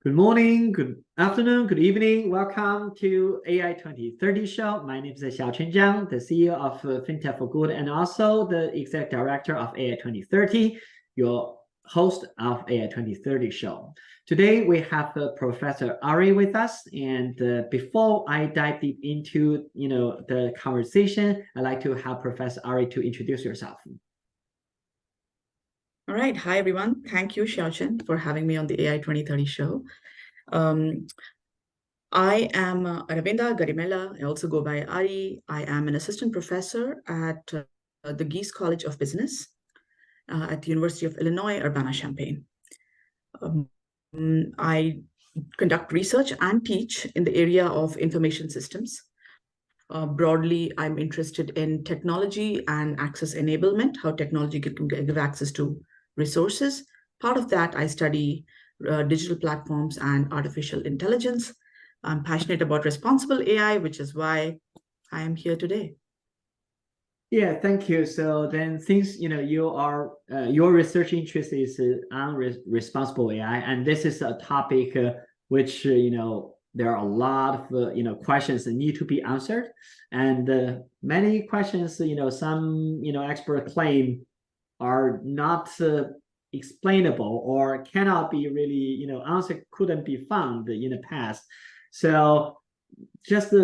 Good morning, good afternoon, good evening. Welcome to AI 2030 show. My name is Xiaochen Zhang, the CEO of FinTech for Good and also the Executive Director of AI 2030, your host of AI 2030 show. Today we have Professor Ari with us, and before I dive deep into the conversation, I'd like to have Professor Ari to introduce yourself. All right. Hi, everyone. Thank you, Xiaochen, for having me on the AI 2030 show. I am Aravinda Garimella. I also go by Ari. I am an assistant professor at the Geese College of Business at the University of Illinois, Urbana-Champaign. I conduct research and teach in the area of information systems. Broadly, I'm interested in technology and access enablement, how technology can give access to resources. Part of that, I study digital platforms and artificial intelligence. I'm passionate about responsible AI, which is why I am here today. Yeah, thank you. So then, since you are your research interest is on responsible AI, and this is a topic which there are a lot of questions that need to be answered, and many questions some experts claim are not explainable or cannot be really answer couldn't be found in the past. So just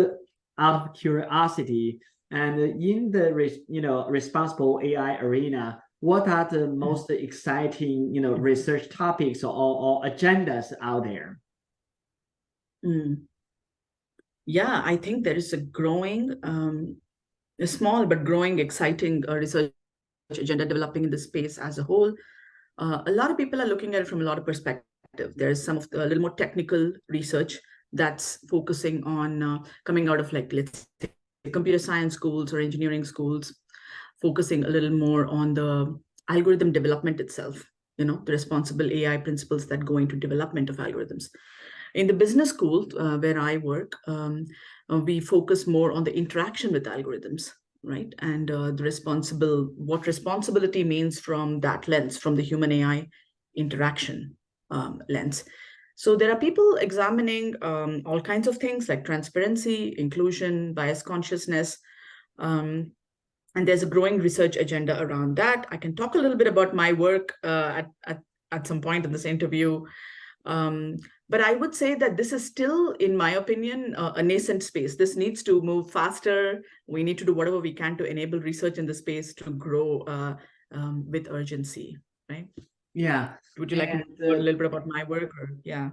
out of curiosity, and in the responsible AI arena, what are the most exciting research topics or agendas out there? Yeah, I think there is a growing, a small but growing, exciting research agenda developing in the space as a whole. A lot of people are looking at it from a lot of perspectives. There's some of the a little more technical research that's focusing on coming out of, like, let's say, computer science schools or engineering schools, focusing a little more on the algorithm development itself, the responsible AI principles that go into development of algorithms. In the business school where I work, we focus more on the interaction with algorithms, right? And what responsibility means from that lens, from the human AI interaction lens. So there are people examining all kinds of things like transparency, inclusion, bias consciousness, and there's a growing research agenda around that. I can talk a little bit about my work at some point in this interview. But I would say that this is still, in my opinion, a nascent space. This needs to move faster. We need to do whatever we can to enable research in the space to grow with urgency, right? Yeah. Would you like to know a little bit about my work? Yeah.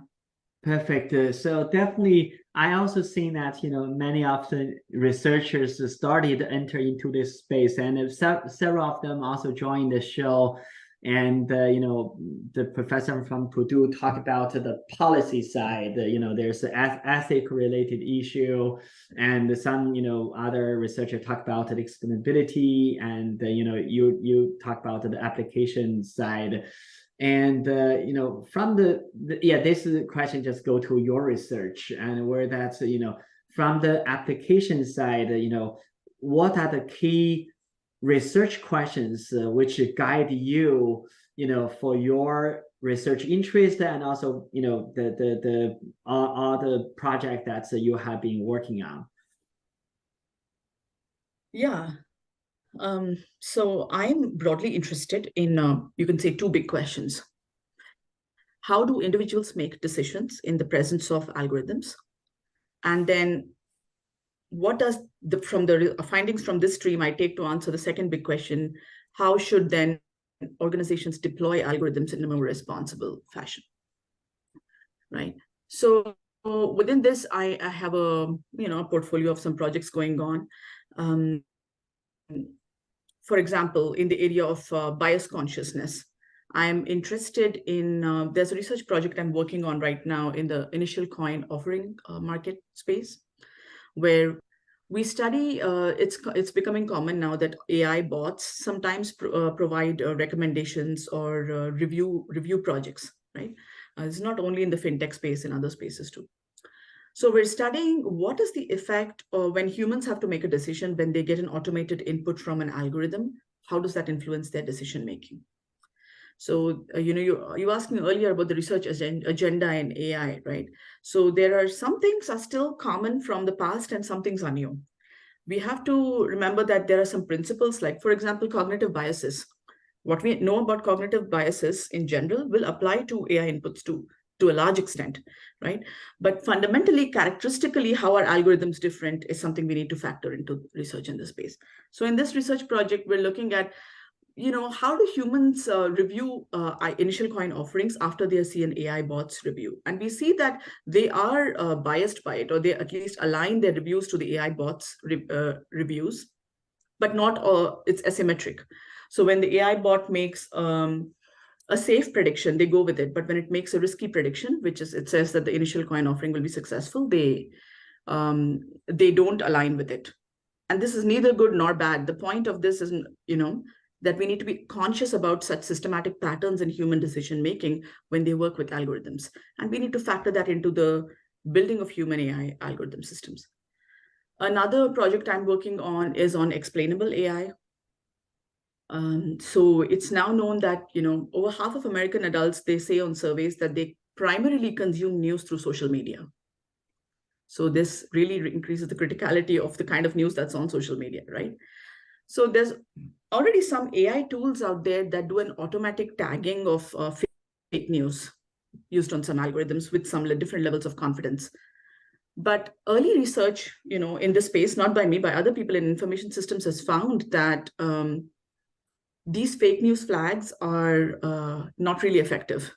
Perfect. So definitely, I also seen that many of the researchers started to enter into this space, and several of them also joined the show. And the professor from Purdue talked about the policy side. There's an ethic related issue, and some other researcher talk about the explainability, and you talk about the application side. And from this question just go to your research, and where that's from the application side, what are the key research questions which guide you for your research interest, and also the all the project that you have been working on? Yeah. So I'm broadly interested in, you can say, two big questions. How do individuals make decisions in the presence of algorithms? And then what does from the findings from this stream I take to answer the second big question, how should then organizations deploy algorithms in a more responsible fashion, right? So within this, I have a portfolio of some projects going on. For example, in the area of bias consciousness, I'm interested in, there's a research project I'm working on right now in the initial coin offering market space, where we study, it's becoming common now that AI bots sometimes provide recommendations or review projects, right? It's not only in the fintech space, in other spaces too. So we're studying what is the effect when humans have to make a decision when they get an automated input from an algorithm. How does that influence their decision making? So, you asked me earlier about the research agenda in AI, right? So there are some things are still common from the past and some things are new. We have to remember that there are some principles, like, for example, cognitive biases. What we know about cognitive biases in general will apply to AI inputs too, to a large extent, right? But fundamentally, characteristically, how our algorithms different is something we need to factor into research in this space. So in this research project, we're looking at, how do humans review initial coin offerings after they see an AI bot's review? And we see that they are biased by it, or they at least align their reviews to the AI bot's reviews, but not it's asymmetric. So when the AI bot makes a safe prediction, they go with it. But when it makes a risky prediction, which is, it says that the initial coin offering will be successful, they don't align with it. And this is neither good nor bad. The point of this is, that we need to be conscious about such systematic patterns in human decision making when they work with algorithms. And we need to factor that into the building of human AI algorithm systems. Another project I'm working on is on explainable AI. So it's now known that, over half of American adults, they say on surveys that they primarily consume news through social media. So this really increases the criticality of the kind of news that's on social media, right? So there's already some AI tools out there that do an automatic tagging of fake news used on some algorithms with some different levels of confidence. But early research, in this space, not by me, by other people in information systems, has found that these fake news flags are not really effective.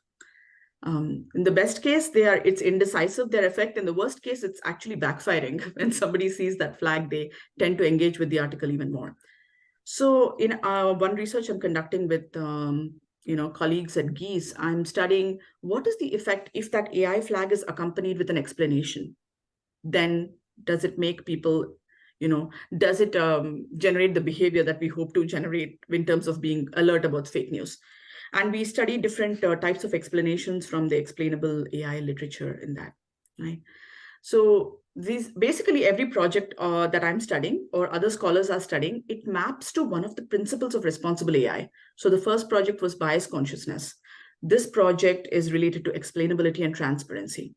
In the best case, it's indecisive, their effect. In the worst case, it's actually backfiring. When somebody sees that flag, they tend to engage with the article even more. So in one research I'm conducting with colleagues at Geese, I'm studying what is the effect if that AI flag is accompanied with an explanation. Then does it make people, does it generate the behavior that we hope to generate in terms of being alert about fake news? And we study different types of explanations from the explainable AI literature in that, right? So these, basically every project that I'm studying or other scholars are studying, it maps to one of the principles of responsible AI. So the first project was bias consciousness. This project is related to explainability and transparency,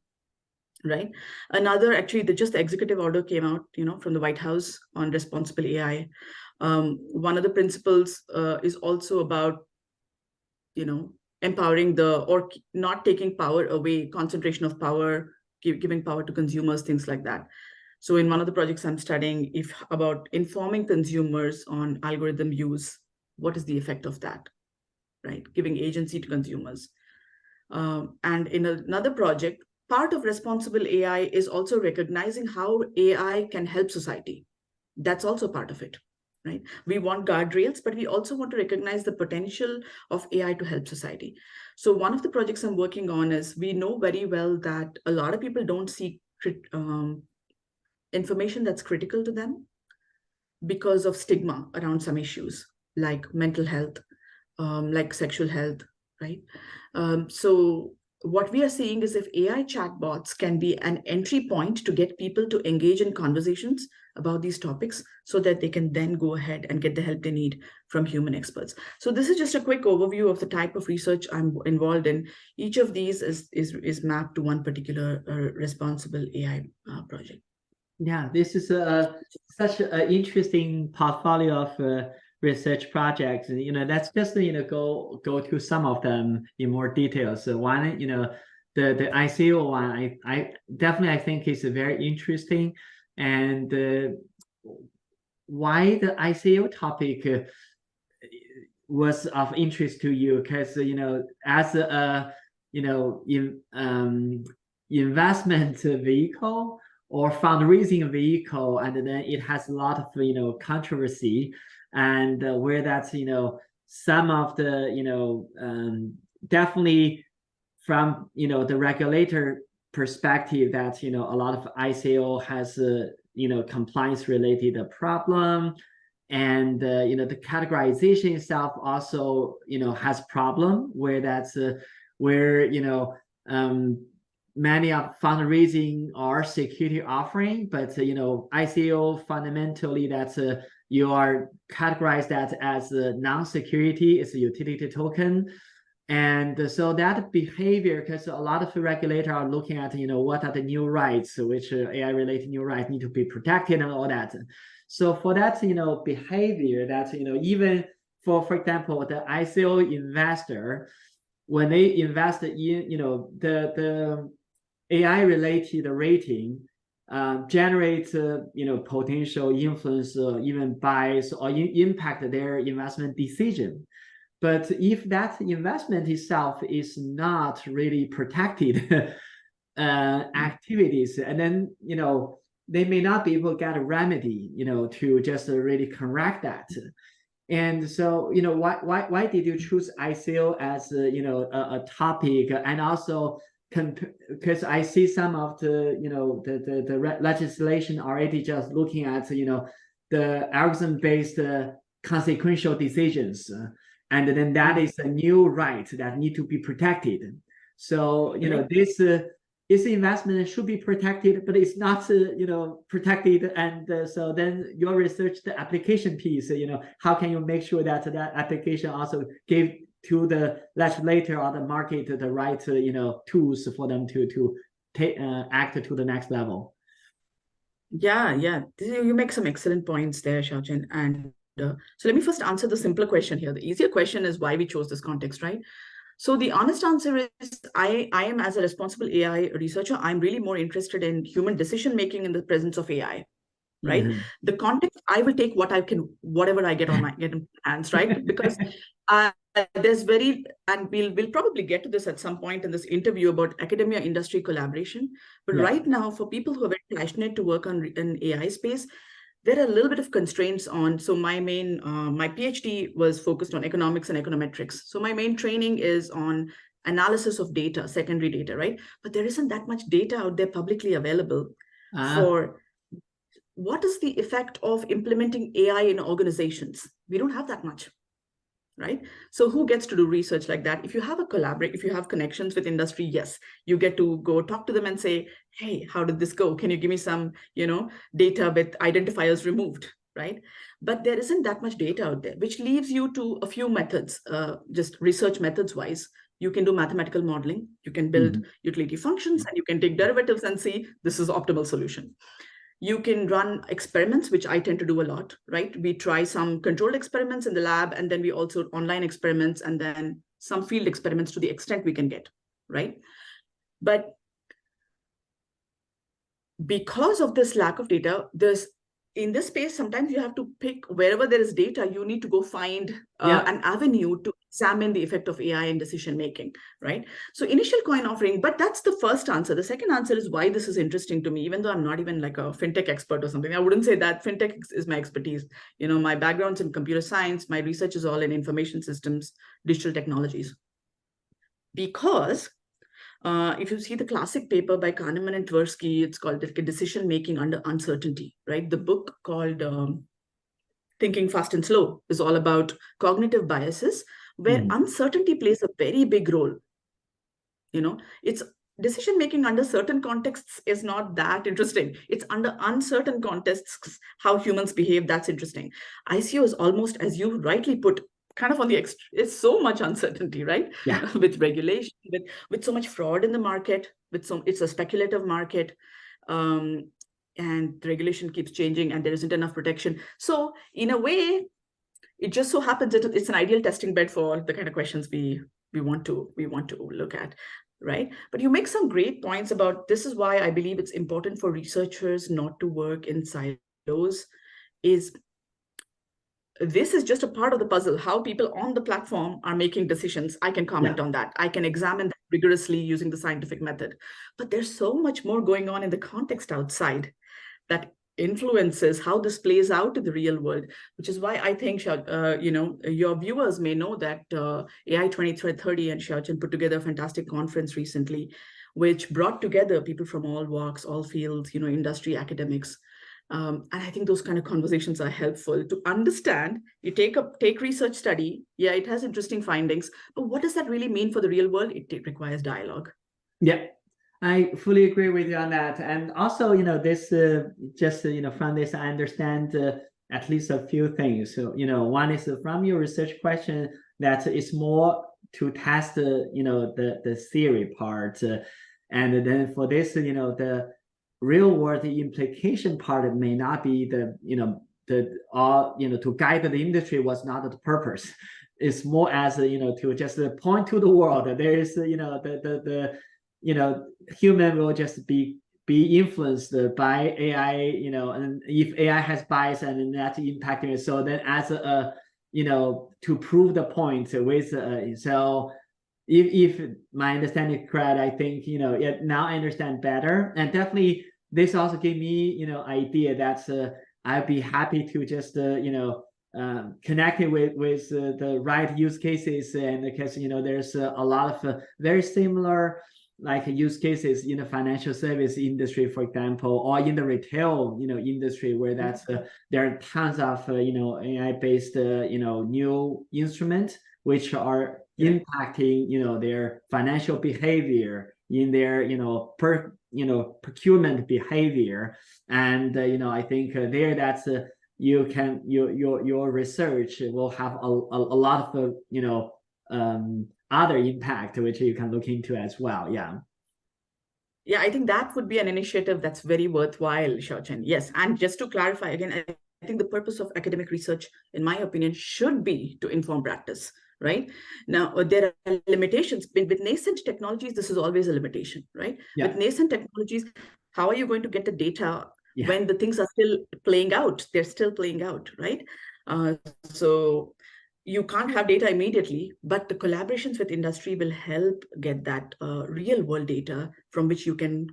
right? Another, actually, the executive order came out, from the White House on responsible AI. One of the principles is also about, empowering or not taking power away, concentration of power, giving power to consumers, things like that. So in one of the projects I'm studying, about informing consumers on algorithm use, what is the effect of that, right? Giving agency to consumers. And in another project, part of responsible AI is also recognizing how AI can help society. That's also part of it, right? We want guardrails, but we also want to recognize the potential of AI to help society. So one of the projects I'm working on is, we know very well that a lot of people don't see information that's critical to them because of stigma around some issues like mental health, like sexual health, right? So what we are seeing is, if AI chatbots can be an entry point to get people to engage in conversations about these topics, so that they can then go ahead and get the help they need from human experts. So this is just a quick overview of the type of research I'm involved in. Each of these is mapped to one particular responsible AI project. Yeah, this is such an interesting portfolio of research projects. And let's just go to some of them in more detail. So one, the ICO one, I definitely, I think is very interesting. And why the ICO topic was of interest to you? Because as a investment vehicle or fundraising vehicle, and then it has a lot of controversy, and where that's some of the definitely from the regulator perspective, that a lot of ICO has compliance related problem, and the categorization itself also has problem, where that's where many of fundraising are security offering, but ICO fundamentally, that's you are categorized that as a non-security, it's a utility token. And so that behavior, because a lot of the regulators are looking at, what are the new rights, which AI-related new rights need to be protected and all that. So for that, behavior that, even for example, the ICO investor, when they invest in, the AI-related rating, generates, potential influence, even bias or impact their investment decision. But if that investment itself is not really protected activities, and then, they may not be able to get a remedy, to just really correct that. And so, why did you choose ICO as a topic? And also, because I see some of the the legislation already just looking at the algorithm-based consequential decisions, and then that is a new right that need to be protected. So this investment should be protected, but it's not protected. And so then your research, the application piece, how can you make sure that that application also give to the legislator or the market the right tools for them to take act to the next level? Yeah, you make some excellent points there, Xiaochen. And so let me first answer the simpler question here. The easier question is why we chose this context, right? So the honest answer is I am, as a responsible AI researcher, I'm really more interested in human decision making in the presence of AI, right? Mm-hmm. The context, I will take whatever I get in hands, right? Because there's and we'll probably get to this at some point in this interview about academia industry collaboration. But right now, for people who are very passionate to work on in AI space, there are a little bit of constraints on. So my PhD was focused on economics and econometrics. So my main training is on analysis of data, secondary data, right? But there isn't that much data out there publicly available for what is the effect of implementing AI in organizations. We don't have that much, right? So who gets to do research like that? If you have if you have connections with industry, yes, you get to go talk to them and say, hey, how did this go? Can you give me some, data with identifiers removed, right? But there isn't that much data out there, which leaves you to a few methods, just research methods wise. You can do mathematical modeling, you can build utility functions, and you can take derivatives and see this is optimal solution. You can run experiments, which I tend to do a lot, right? We try some controlled experiments in the lab, and then we also online experiments, and then some field experiments to the extent we can get, right? But because of this lack of data, in this space, sometimes you have to pick wherever there is data, you need to go find an avenue to examine the effect of AI in decision making, right? So initial coin offering, but that's the first answer. The second answer is why this is interesting to me, even though I'm not even like a fintech expert or something. I wouldn't say that fintech is my expertise. My background's in computer science, my research is all in information systems, digital technologies. Because if you see the classic paper by Kahneman and Tversky, it's called Decision Making Under Uncertainty, right? The book called Thinking Fast and Slow is all about cognitive biases, where uncertainty plays a very big role. It's decision making under certain contexts is not that interesting. It's under uncertain contexts how humans behave that's interesting. ICO is almost, as you rightly put, kind of on the it's so much uncertainty, right? Yeah. With regulation, with so much fraud in the market, it's a speculative market, and the regulation keeps changing, and there isn't enough protection. So in a way, it just so happens that it's an ideal testing bed for the kind of questions we want to look at, right? But you make some great points about this is why I believe it's important for researchers not to work in silos. This is just a part of the puzzle, how people on the platform are making decisions. I can comment on that. I can examine that rigorously using the scientific method. But there's so much more going on in the context outside that influences how this plays out in the real world, which is why I think, your viewers may know that AI 2030 and Xiaochen put together a fantastic conference recently, which brought together people from all walks, all fields, industry, academics. And I think those kind of conversations are helpful to understand. You take research study. Yeah, it has interesting findings, but what does that really mean for the real world? It requires dialogue. Yeah, I fully agree with you on that. And also, this just from this, I understand at least a few things. So, one is from your research question that it's more to test the theory part, and then for this the real world implication part may not be the to guide the industry was not the purpose. It's more as to just point to the world that there is the human will just be influenced by AI, and if AI has bias and that's impacting it. So then as to prove the point with so if my understanding is correct, I think now I understand better, and definitely this also gave me idea that I'd be happy to just connecting with the right use cases, and because there's a lot of very similar like use cases in the financial service industry, for example, or in the retail industry, where that's there are tons of AI based new instruments which are impacting their financial behavior, in their procurement behavior, and I think there that's you can your research will have a lot of other impact which you can look into as well. Yeah, I think that would be an initiative that's very worthwhile, Xiaochen. Yes, and just to clarify again, I think the purpose of academic research, in my opinion, should be to inform practice, right? Now, there are limitations. With nascent technologies, this is always a limitation, right? With nascent technologies, how are you going to get the data when the things are still playing out? They're still playing out, right? So you can't have data immediately, but the collaborations with industry will help get that real world data from which you can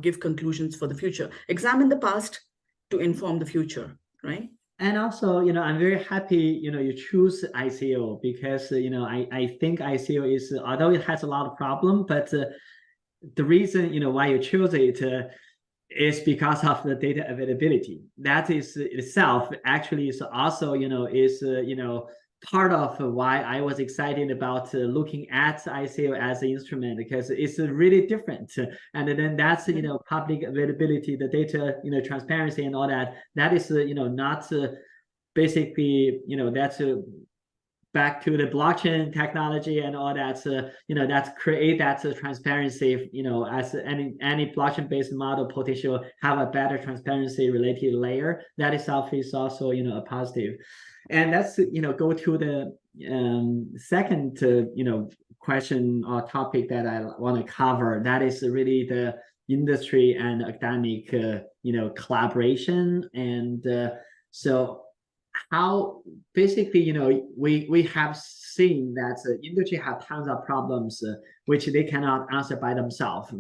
give conclusions for the future. Examine the past to inform the future, right? And also, I'm very happy, you choose ICO, because, I think ICO is, although it has a lot of problem, but the reason, why you choose it is because of the data availability. That is itself actually is also, is, part of why I was excited about looking at ICO as an instrument, because it's really different. And then that's, public availability, the data, transparency and all that. That is, not basically, that's back to the blockchain technology and all that, that's create that transparency, as any blockchain-based model potential have a better transparency related layer. That itself is also, a positive. And let's, go to the second, question or topic that I want to cover. That is really the industry and academic, collaboration. And so how basically, we have seen that industry have tons of problems which they cannot answer by themselves,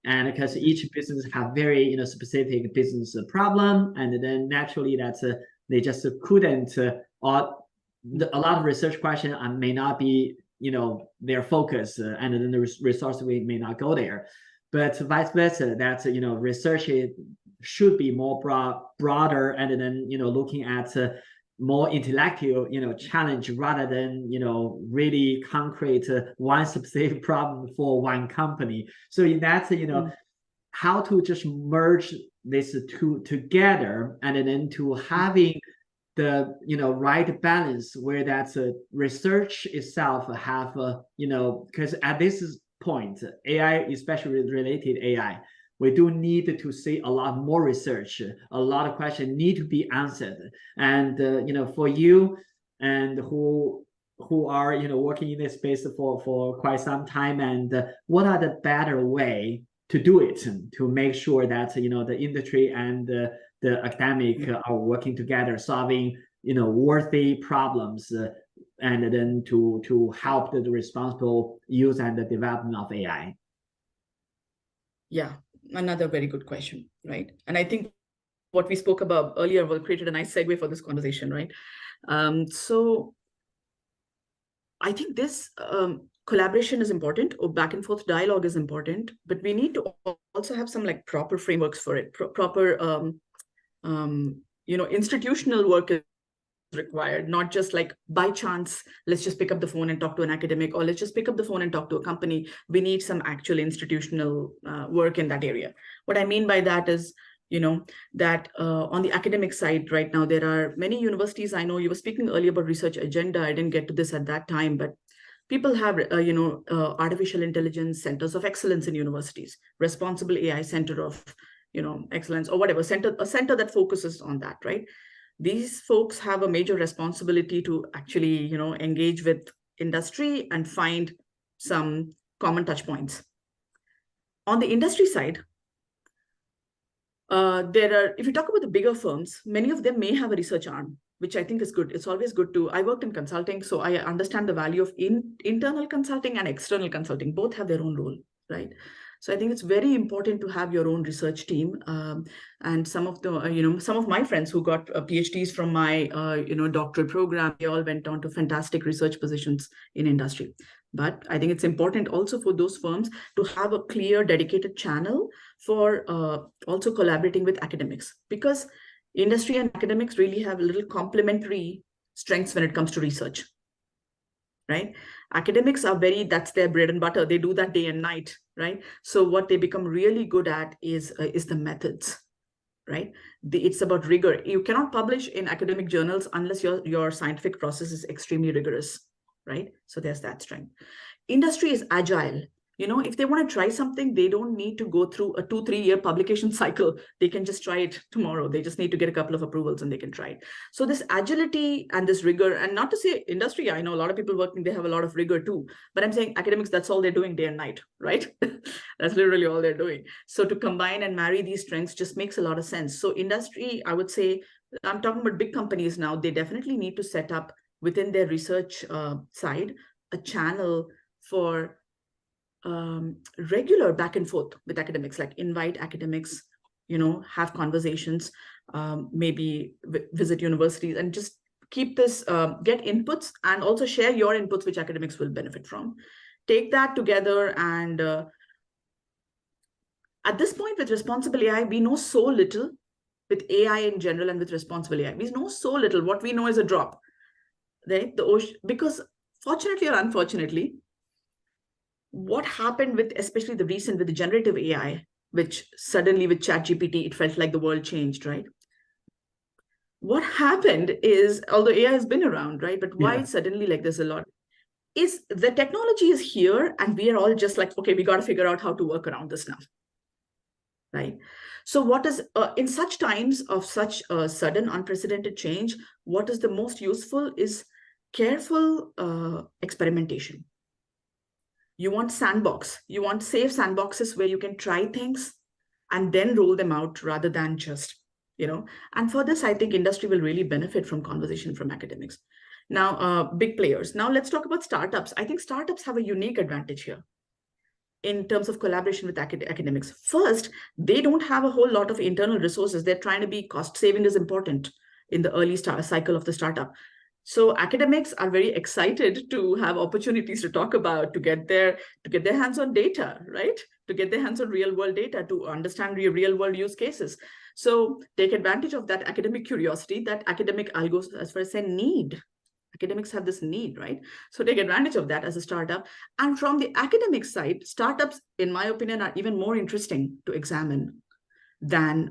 and because each business have very specific business problem, and then naturally that's they just couldn't or a lot of research question may not be their focus, and then the resource may not go there, but vice versa, that research should be more broader, and then looking at more intellectual challenge rather than really concrete one specific problem for one company. So in that how to just merge these two together, and then to having the right balance where that's research itself have because at this point AI, especially related AI, we do need to see a lot more research. A lot of questions need to be answered. And for you and who are working in this space for quite some time, and what are the better way to do it to make sure that the industry and the academic are working together, solving worthy problems, and then to help the responsible use and the development of AI. Yeah, another very good question, right? And I think what we spoke about earlier will create a nice segue for this conversation, right? So I think this collaboration is important, or back and forth dialogue is important, but we need to also have some like proper frameworks for it, proper institutional work is required, not just like by chance, let's just pick up the phone and talk to an academic, or let's just pick up the phone and talk to a company. We need some actual institutional work in that area. What I mean by that is, that on the academic side right now, there are many universities. I know you were speaking earlier about research agenda. I didn't get to this at that time, but People have, artificial intelligence centers of excellence in universities, responsible AI center of, excellence, or whatever, a center that focuses on that, right? These folks have a major responsibility to actually, engage with industry and find some common touch points. On the industry side, if you talk about the bigger firms, many of them may have a research arm, which I think is good. It's always good to, I worked in consulting, so I understand the value of internal consulting and external consulting. Both have their own role, right? So I think it's very important to have your own research team. And some of the, some of my friends who got PhDs from my, doctoral program, they all went on to fantastic research positions in industry. But I think it's important also for those firms to have a clear, dedicated channel for also collaborating with academics, because industry and academics really have a little complementary strengths when it comes to research, right? Academics are that's their bread and butter. They do that day and night, right? So what they become really good at is the methods, right? It's about rigor. You cannot publish in academic journals unless your scientific process is extremely rigorous, right? So there's that strength. Industry is agile. If they want to try something, they don't need to go through a 2-3 year publication cycle. They can just try it tomorrow. They just need to get a couple of approvals and they can try it. So this agility and this rigor, and not to say industry, I know a lot of people working, they have a lot of rigor too, but I'm saying academics, that's all they're doing day and night, right? That's literally all they're doing. So to combine and marry these strengths just makes a lot of sense. So industry, I would say, I'm talking about big companies now, they definitely need to set up within their research side a channel for regular back and forth with academics, like invite academics, have conversations, maybe visit universities and just keep this, get inputs and also share your inputs, which academics will benefit from. Take that together. And at this point with responsible AI, we know so little with AI in general and with responsible AI. We know so little. What we know is a drop, right? The ocean, because fortunately or unfortunately, what happened with, especially the recent with the generative AI, which suddenly with ChatGPT, it felt like the world changed, right? What happened is, although AI has been around, right? But why suddenly like there's a lot, is the technology is here and we are all just like, okay, we got to figure out how to work around this now, right? So what is, in such times of such sudden unprecedented change, what is the most useful is careful experimentation. You want sandbox. You want safe sandboxes where you can try things and then roll them out rather than just, and for this, I think industry will really benefit from conversation from academics. Now, big players. Now let's talk about startups. I think startups have a unique advantage here in terms of collaboration with academics. First, they don't have a whole lot of internal resources. They're trying to be cost saving is important in the early cycle of the startup. So academics are very excited to have opportunities to talk about, to get their hands on data, right? To get their hands on real world data, to understand real world use cases. So take advantage of that academic curiosity, that academic, I'll go as far as say need. Academics have this need, right? So take advantage of that as a startup. And from the academic side, startups, in my opinion, are even more interesting to examine than,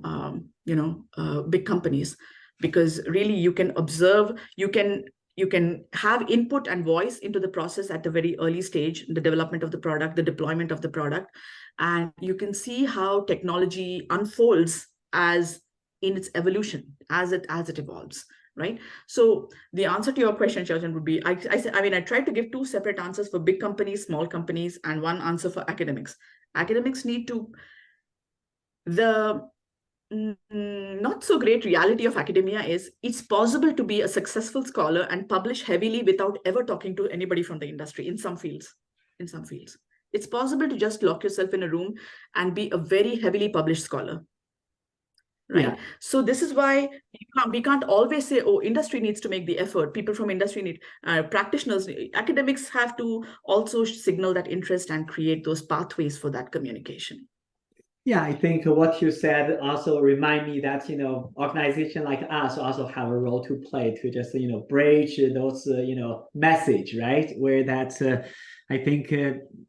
big companies. Because really you can observe, you can have input and voice into the process at the very early stage, the development of the product, the deployment of the product, and you can see how technology unfolds as in its evolution, as it evolves, right? So the answer to your question, Xiaochen, would be, I tried to give two separate answers for big companies, small companies, and one answer for academics. Academics need to, the not so great reality of academia is it's possible to be a successful scholar and publish heavily without ever talking to anybody from the industry in some fields. It's possible to just lock yourself in a room and be a very heavily published scholar, right? So this is why we can't always say, oh, industry needs to make the effort. People from industry need, practitioners, academics have to also signal that interest and create those pathways for that communication. Yeah, I think what you said also remind me that, organization like us also have a role to play to just, bridge those, message, right? Where that's, I think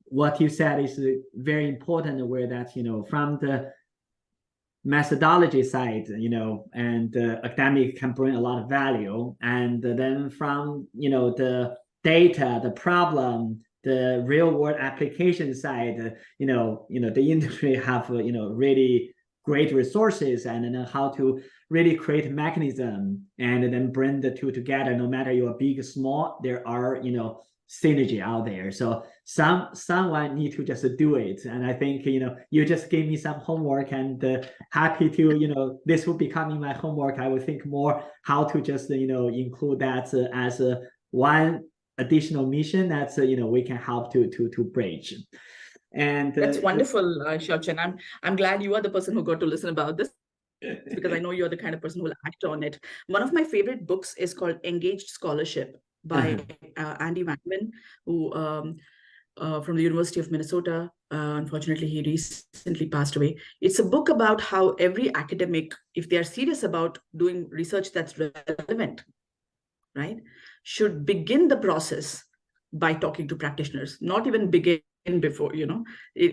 what you said is very important, where that, from the methodology side, and academic can bring a lot of value. And then from, the data, the problem, the real world application side, the industry have, really great resources, and then how to really create mechanism and then bring the two together. No matter you're big or small, there are, synergy out there. So someone need to just do it. And I think, you just gave me some homework, and happy to, this will be becoming my homework. I will think more how to just, include that as a one additional mission that, we can help to bridge. And that's wonderful, Xiaochen. I'm glad you are the person who got to listen about this, because I know you're the kind of person who will act on it. One of my favorite books is called Engaged Scholarship by Andy Wangman, who from the University of Minnesota. Unfortunately, he recently passed away. It's a book about how every academic, if they are serious about doing research that's relevant, right, should begin the process by talking to practitioners, not even begin before,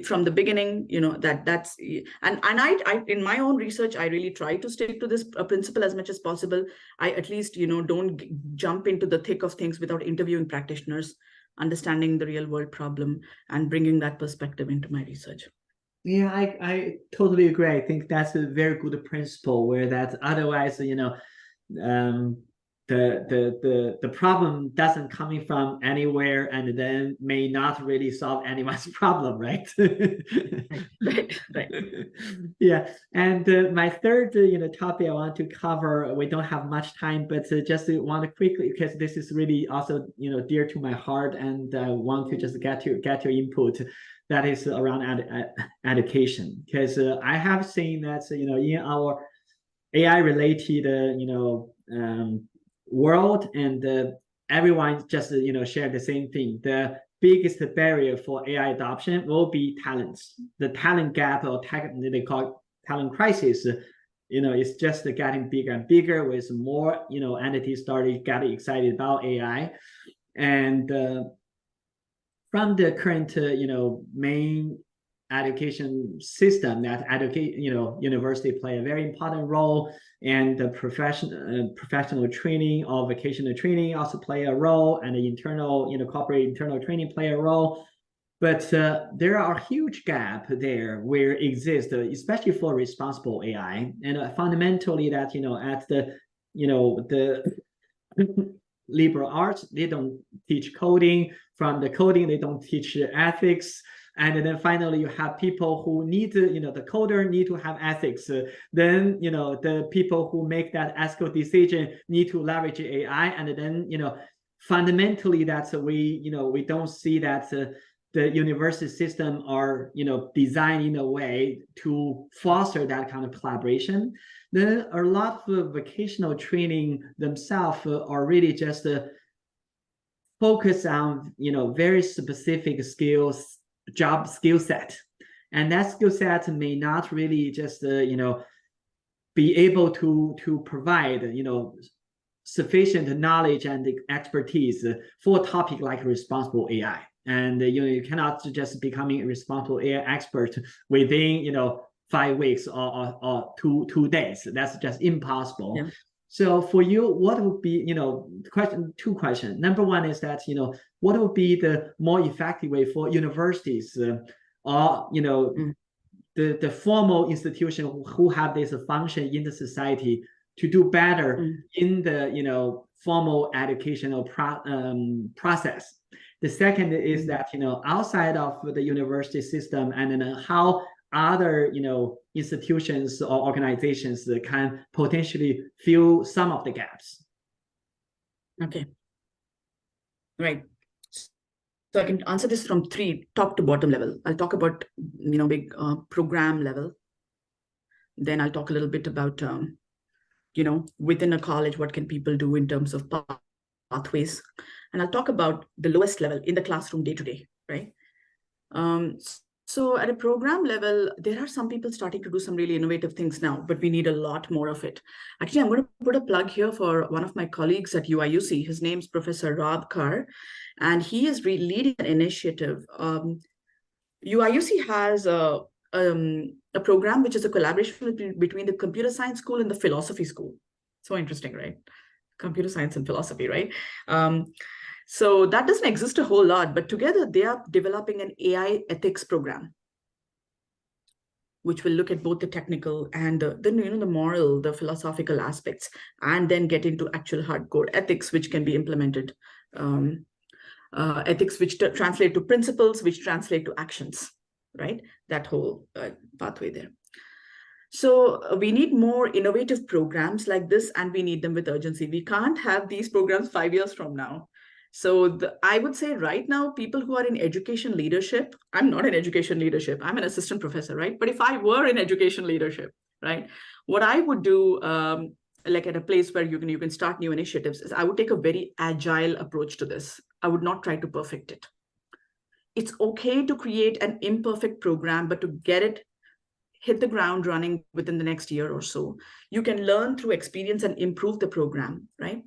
from the beginning, that's and I in my own research, I really try to stick to this principle as much as possible. I at least, don't jump into the thick of things without interviewing practitioners, understanding the real world problem, and bringing that perspective into my research. Yeah, I totally agree. I think that's a very good principle, where that otherwise, the problem doesn't coming from anywhere, and then may not really solve anyone's problem, right? Right. Yeah, and my third topic I want to cover, we don't have much time, but just want to quickly, because this is really also dear to my heart, and I want to just get your input. That is around education, because I have seen that in our AI related world, and everyone just share the same thing. The biggest barrier for AI adoption will be talents. The talent gap, or they call talent crisis, it's just getting bigger and bigger, with more entities started getting excited about AI. And from the current main education system, that university play a very important role, and the professional training or vocational training also play a role, and the internal corporate internal training play a role. But there are huge gap there where exist, especially for responsible AI, and fundamentally that at the liberal arts, they don't teach coding. From the coding, they don't teach ethics. And then finally, you have people who need to, the coder need to have ethics. Then, the people who make that ethical decision need to leverage AI. And then, fundamentally, that's we don't see that the university system are, designed in a way to foster that kind of collaboration. Then a lot of vocational training themselves are really just focus on, very specific skills, job skill set. And that skill set may not really just, be able to provide, sufficient knowledge and expertise for a topic like responsible AI. And you cannot just becoming a responsible AI expert within 5 weeks or 2 days. That's just impossible. Yeah. So for you, what would be, two questions. Number one is that, what would be the more effective way for universities or, the formal institution who have this function in the society to do better in the, formal educational process? The second is that, outside of the university system, and then how other institutions or organizations can potentially fill some of the gaps. Okay, right. So I can answer this from 3 top to bottom level. I'll talk about big program level. Then I'll talk a little bit about within a college, what can people do in terms of pathways, and I'll talk about the lowest level in the classroom day to day, right? So at a program level, there are some people starting to do some really innovative things now, but we need a lot more of it. Actually, I'm going to put a plug here for one of my colleagues at UIUC. His name's Professor Rob Carr, and he is leading an initiative. UIUC has a program which is a collaboration between the computer science school and the philosophy school. So interesting, right? Computer science and philosophy, right? So that doesn't exist a whole lot, but together they are developing an AI ethics program, which will look at both the technical and the moral, the philosophical aspects, and then get into actual hardcore ethics, which can be implemented. Ethics which translate to principles, which translate to actions, right? That whole pathway there. So we need more innovative programs like this, and we need them with urgency. We can't have these programs 5 years from now. So I would say right now, people who are in education leadership, I'm not in education leadership, I'm an assistant professor, right? But if I were in education leadership, right, what I would do, like at a place where you can start new initiatives, is I would take a very agile approach to this. I would not try to perfect it. It's okay to create an imperfect program, but to get it hit the ground running within the next year or so. You can learn through experience and improve the program, right?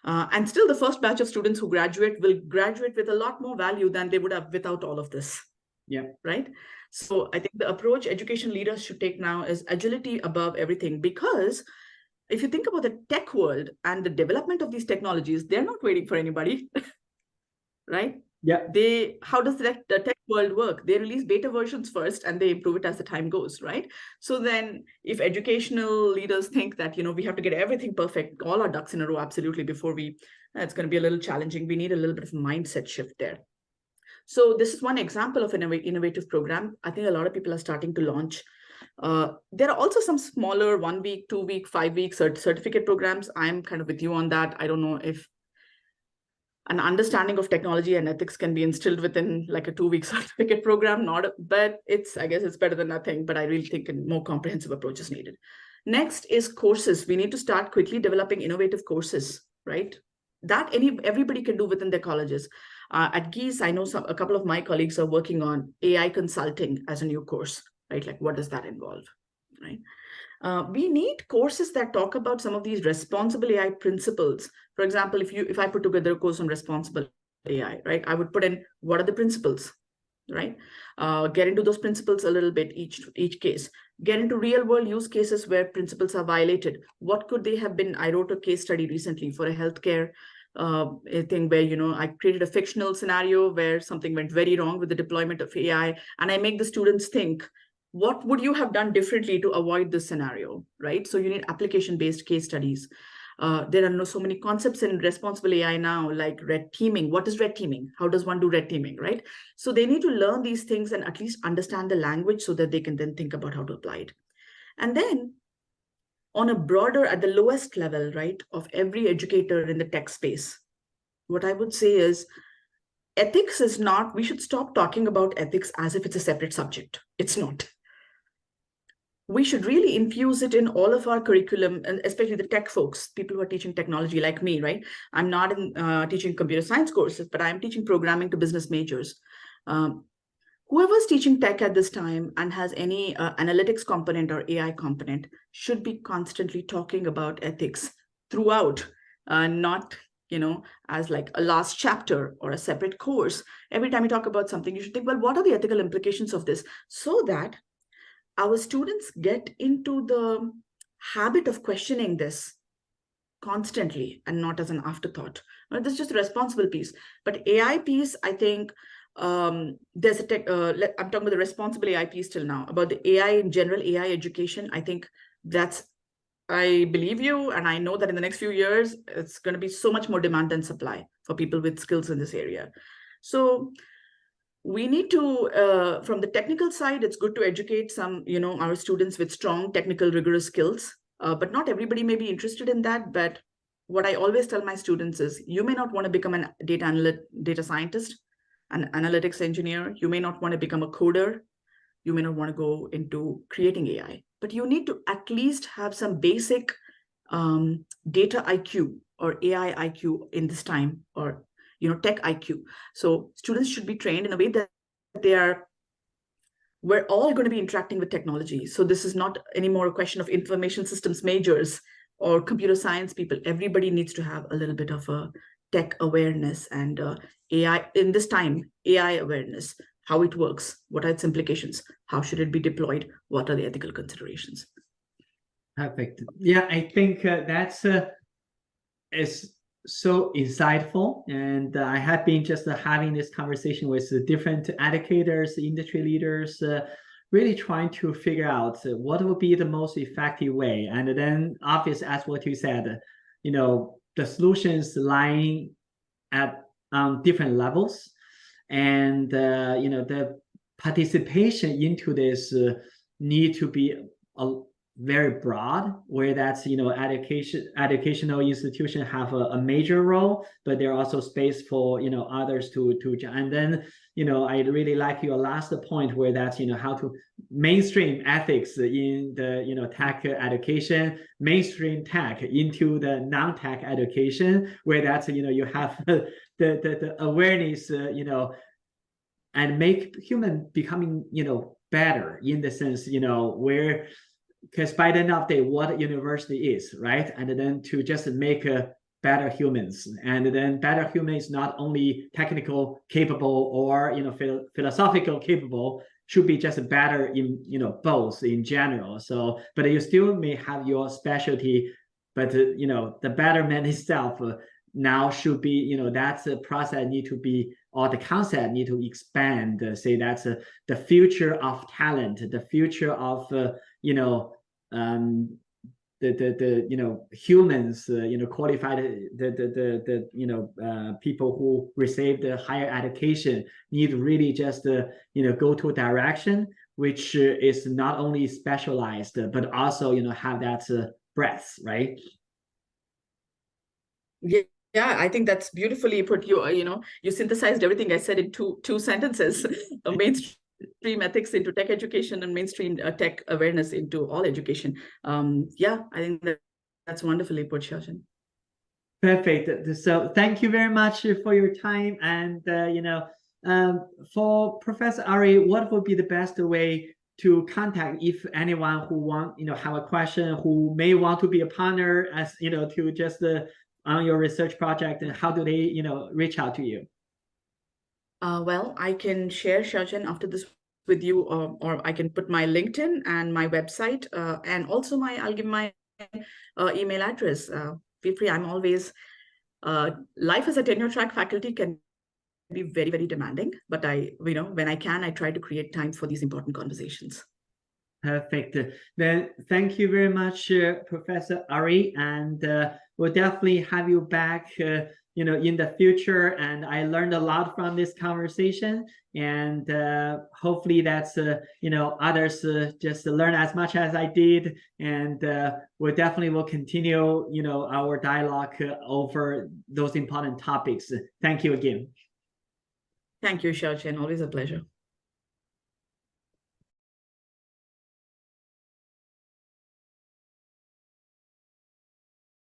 And still the first batch of students who graduate will graduate with a lot more value than they would have without all of this. Yeah. Right. So I think the approach education leaders should take now is agility above everything, because if you think about the tech world and the development of these technologies, they're not waiting for anybody, right? Yeah. How does the tech world work? They release beta versions first and they improve it as the time goes, right? So then if educational leaders think that, we have to get everything perfect, all our ducks in a row, absolutely, before it's going to be a little challenging. We need a little bit of mindset shift there. So this is one example of an innovative program. I think a lot of people are starting to launch. There are also some smaller 1 week, 2 week, 5 week certificate programs. I'm kind of with you on that. I don't know if an understanding of technology and ethics can be instilled within like a 2-week certificate program, but I guess it's better than nothing, but I really think a more comprehensive approach is needed. Next is courses. We need to start quickly developing innovative courses, right? That everybody can do within their colleges. At GEES, I know a couple of my colleagues are working on AI consulting as a new course, right? Like, what does that involve, right? We need courses that talk about some of these responsible AI principles. For example, if I put together a course on responsible AI, right, I would put in what are the principles, right? Get into those principles a little bit each case. Get into real world use cases where principles are violated. What could they have been? I wrote a case study recently for a healthcare thing where, I created a fictional scenario where something went very wrong with the deployment of AI, and I make the students think, what would you have done differently to avoid this scenario, right? So you need application-based case studies. There are so many concepts in responsible AI now, like red teaming. What is red teaming? How does one do red teaming, right? So they need to learn these things and at least understand the language so that they can then think about how to apply it. And then on a broader, at the lowest level, right, of every educator in the tech space, what I would say is ethics is not, we should stop talking about ethics as if it's a separate subject. It's not. We should really infuse it in all of our curriculum, and especially the tech folks, people who are teaching technology like me, right? I'm not teaching computer science courses, but I'm teaching programming to business majors. Whoever's teaching tech at this time and has any analytics component or AI component should be constantly talking about ethics throughout, not as like a last chapter or a separate course. Every time you talk about something, you should think, well, what are the ethical implications of this? So that our students get into the habit of questioning this constantly and not as an afterthought. This is just a responsible piece. But AI piece, I think there's a tech, I'm talking about the responsible AI piece till now. About the AI in general, AI education, I think I believe you, and I know that in the next few years, it's going to be so much more demand than supply for people with skills in this area. So we need to, from the technical side, it's good to educate some, our students with strong technical rigorous skills, but not everybody may be interested in that. But what I always tell my students is, you may not want to become a data scientist, an analytics engineer. You may not want to become a coder. You may not want to go into creating AI, but you need to at least have some basic data IQ or AI IQ in this time, or tech IQ. So students should be trained in a way that we're all going to be interacting with technology. So this is not anymore a question of information systems majors or computer science people. Everybody needs to have a little bit of a tech awareness and AI in this time, AI awareness, how it works, what are its implications, how should it be deployed, what are the ethical considerations. Perfect. Yeah, I think that's so insightful, and I have been just having this conversation with different educators, industry leaders, really trying to figure out what will be the most effective way. And then, obvious as what you said, the solutions lying at different levels, and the participation into this need to be very broad, where that's educational institutions have a major role, but there are also space for others to and then I really like your last point, where that's how to mainstream ethics in the tech education, mainstream tech into the non-tech education, where that's you have the awareness and make human becoming better, in the sense where, because by the end of the day, what university is, right? And then to just make better humans, and then better humans not only technical capable or philosophical capable, should be just better in both in general. So, but you still may have your specialty, but the betterment itself now should be that's a process need to be, or the concept need to expand. Say that's the future of talent, the future of the humans, qualified, the people who receive the higher education need to really just go to a direction which is not only specialized but also have that breadth, right? Yeah, I think that's beautifully put. You synthesized everything I said in two sentences. Mainstream ethics into tech education, and mainstream tech awareness into all education. Yeah, I think that's wonderfully put, Xiaochen. Perfect. So thank you very much for your time. And for Professor Ari, what would be the best way to contact if anyone who want have a question, who may want to be a partner, as to just on your research project, and how do they reach out to you? Well, I can share, Xiaochen, after this with you, or I can put my LinkedIn and my website, and also I'll give my email address. Feel free. I'm always, life as a tenure track faculty can be very, very demanding, but when I can, I try to create time for these important conversations. Perfect. Then thank you very much, Professor Ari, and we'll definitely have you back in the future. And I learned a lot from this conversation, and hopefully that's others just learn as much as I did, and we definitely will continue our dialogue over those important topics. Thank you again. Thank you, Xiaochen. Always a pleasure.